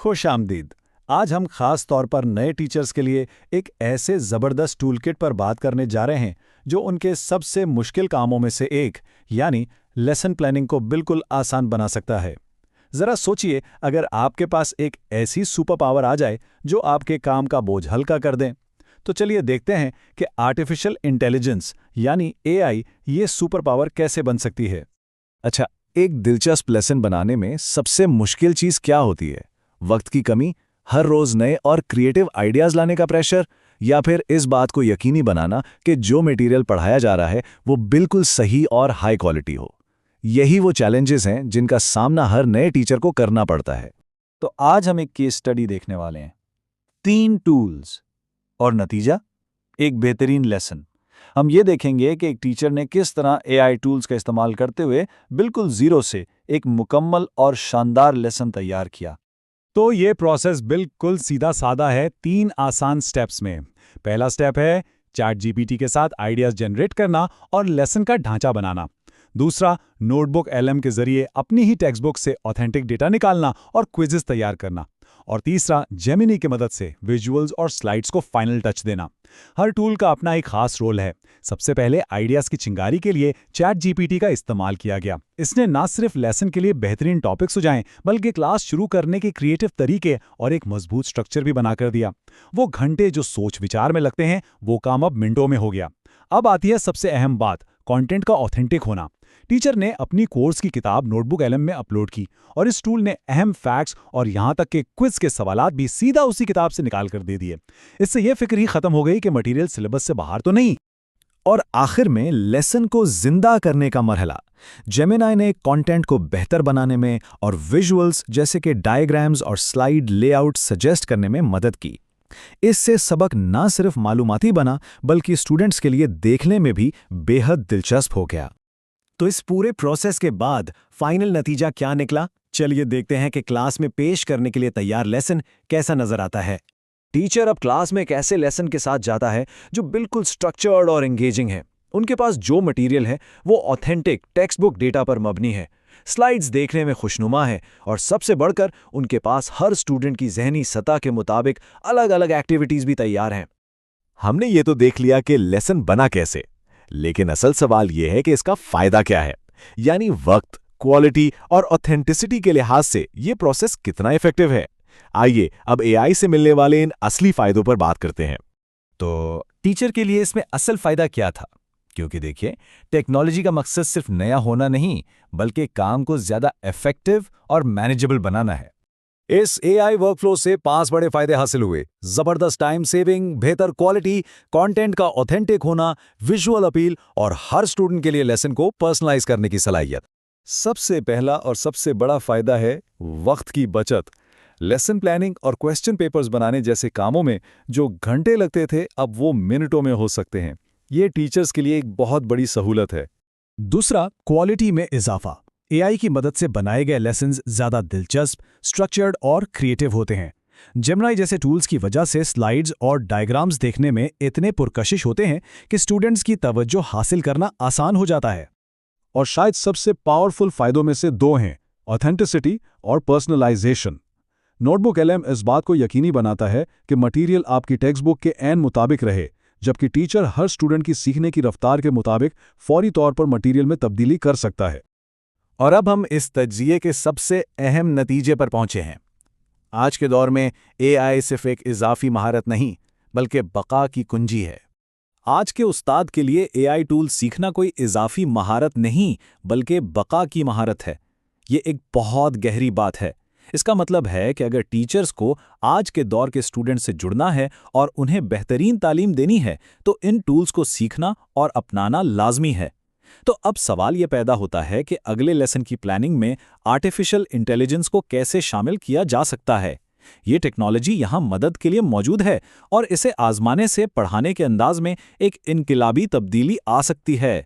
खुश आमदीद। आज हम खास तौर पर नए टीचर्स के लिए एक ऐसे ज़बरदस्त टूलकिट पर बात करने जा रहे हैं जो उनके सबसे मुश्किल कामों में से एक यानी लेसन प्लानिंग को बिल्कुल आसान बना सकता है। ज़रा सोचिए, अगर आपके पास एक ऐसी सुपर पावर आ जाए जो आपके काम का बोझ हल्का कर दें। तो चलिए देखते हैं कि आर्टिफिशियल इंटेलिजेंस यानी एआई ये सुपर पावर कैसे बन सकती है। अच्छा, एक दिलचस्प लेसन बनाने में सबसे मुश्किल चीज़ क्या होती है? वक्त की कमी, हर रोज़ नए और क्रिएटिव आइडियाज़ लाने का प्रेशर, या फिर इस बात को यकीनी बनाना कि जो मटेरियल पढ़ाया जा रहा है वो बिल्कुल सही और हाई क्वालिटी हो? यही वो चैलेंजेस हैं जिनका सामना हर नए टीचर को करना पड़ता है। तो आज हम एक केस स्टडी देखने वाले हैं। 3 टूल्स और नतीजा एक बेहतरीन लेसन। हम ये देखेंगे कि एक टीचर ने किस तरह एआई टूल्स का इस्तेमाल करते हुए बिल्कुल जीरो से एक मुकम्मल और शानदार लेसन तैयार किया। तो ये प्रोसेस बिल्कुल सीधा साधा है 3 आसान स्टेप्स में। पहला स्टेप है चैट जीपीटी के साथ आइडियाज जनरेट करना और लेसन का ढांचा बनाना। दूसरा, नोटबुक एलएम के जरिए अपनी ही टेक्स्ट बुक से ऑथेंटिक डेटा निकालना और क्विजेस तैयार करना। और तीसरा, जेमिनी की मदद से विजुअल्स और स्लाइड्स को फाइनल टच देना। हर टूल का अपना एक खास रोल है। सबसे पहले आइडियाज की चिंगारी के लिए चैट जीपीटी का इस्तेमाल किया गया। इसने न सिर्फ लेसन के लिए बेहतरीन टॉपिक सुझाए बल्कि क्लास शुरू करने के क्रिएटिव तरीके और एक मजबूत स्ट्रक्चर भी बनाकर दिया। वो घंटे जो सोच विचार में लगते हैं वो काम अब मिनटों में हो गया। अब आती है सबसे अहम बात, कंटेंट का ऑथेंटिक होना। टीचर ने अपनी कोर्स की किताब नोटबुक एलएम में अपलोड की और इस टूल ने अहम फैक्ट्स और यहां तक कि क्विज के सवालात भी सीधा उसी किताब से निकाल कर दे दिए। इससे यह फिक्र ही खत्म हो गई कि मटेरियल सिलेबस से बाहर तो नहीं। और आखिर में लेसन को जिंदा करने का मरहला। जेमिनी ने कंटेंट को बेहतर बनाने में और विजुअल्स जैसे कि डायग्राम्स और स्लाइड लेआउट सजेस्ट करने में मदद की। इससे सबक ना सिर्फ मालूमाती बना बल्कि स्टूडेंट्स के लिए देखने में भी बेहद दिलचस्प हो गया। तो इस पूरे प्रोसेस के बाद फाइनल नतीजा क्या निकला? चलिए देखते हैं कि क्लास में पेश करने के लिए तैयार लेसन कैसा नजर आता है। टीचर अब क्लास में एक ऐसे लेसन के साथ जाता है जो बिल्कुल स्ट्रक्चर्ड और एंगेजिंग है। उनके पास जो मटेरियल है वो ऑथेंटिक टेक्स्ट बुक डेटा पर मबनी है। स्लाइड्स देखने में खुशनुमा है और सबसे बढ़कर उनके पास हर स्टूडेंट की जहनी सतह के मुताबिक अलग अलग एक्टिविटीज भी तैयार हैं। हमने ये तो देख लिया कि लेसन बना कैसे, लेकिन असल सवाल यह है कि इसका फायदा क्या है। यानी वक्त, क्वालिटी और ऑथेंटिसिटी के लिहाज से ये प्रोसेस कितना इफेक्टिव है। आइए अब एआई से मिलने वाले इन असली फायदों पर बात करते हैं। तो टीचर के लिए इसमें असल फायदा क्या था? क्योंकि देखिए, टेक्नोलॉजी का मकसद सिर्फ नया होना नहीं बल्कि काम को ज्यादा इफेक्टिव और मैनेजेबल बनाना है। इस एआई वर्कफ्लो से 5 बड़े फायदे हासिल हुए। जबरदस्त टाइम सेविंग, बेहतर क्वालिटी, कंटेंट का ऑथेंटिक होना, विजुअल अपील और हर स्टूडेंट के लिए लेसन को पर्सनलाइज करने की सलाहियत। सबसे पहला और सबसे बड़ा फायदा है वक्त की बचत। लेसन प्लानिंग और क्वेश्चन पेपर्स बनाने जैसे कामों में जो घंटे लगते थे अब वो मिनटों में हो सकते हैं। ये टीचर्स के लिए एक बहुत बड़ी सहूलत है। दूसरा, क्वालिटी में इजाफा। एआई की मदद से बनाए गए लेसन्स ज़्यादा दिलचस्प, स्ट्रक्चर्ड और क्रिएटिव होते हैं। जेमिनी जैसे टूल्स की वजह से स्लाइड्स और डायग्राम्स देखने में इतने पुरकशिश होते हैं कि स्टूडेंट्स की तवज्जो हासिल करना आसान हो जाता है। और शायद सबसे पावरफुल फायदों में से 2 हैं, ऑथेंटिसिटी और पर्सनलाइजेशन। नोटबुक एलएम इस बात को यकीनी बनाता है कि मटेरियल आपकी टेक्स्ट बुक के ऐन मुताबिक रहे, जबकि टीचर हर स्टूडेंट की सीखने की रफ्तार के मुताबिक फौरी तौर पर मटेरियल में तब्दीली कर सकता है। और अब हम इस तज्जिए के सबसे अहम नतीजे पर पहुंचे हैं। आज के दौर में एआई सिर्फ एक इजाफी महारत नहीं बल्कि बका की कुंजी है। आज के उस्ताद के लिए एआई टूल सीखना कोई इजाफी महारत नहीं बल्कि बका की महारत है। ये एक बहुत गहरी बात है। इसका मतलब है कि अगर टीचर्स को आज के दौर के स्टूडेंट से जुड़ना है और उन्हें बेहतरीन तालीम देनी है तो इन टूल्स को सीखना और अपनाना लाजमी है। तो अब सवाल यह पैदा होता है कि अगले लेसन की प्लानिंग में आर्टिफिशियल इंटेलिजेंस को कैसे शामिल किया जा सकता है। ये टेक्नोलॉजी यहाँ मदद के लिए मौजूद है और इसे आजमाने से पढ़ाने के अंदाज में एक इनकिलाबी तब्दीली आ सकती है।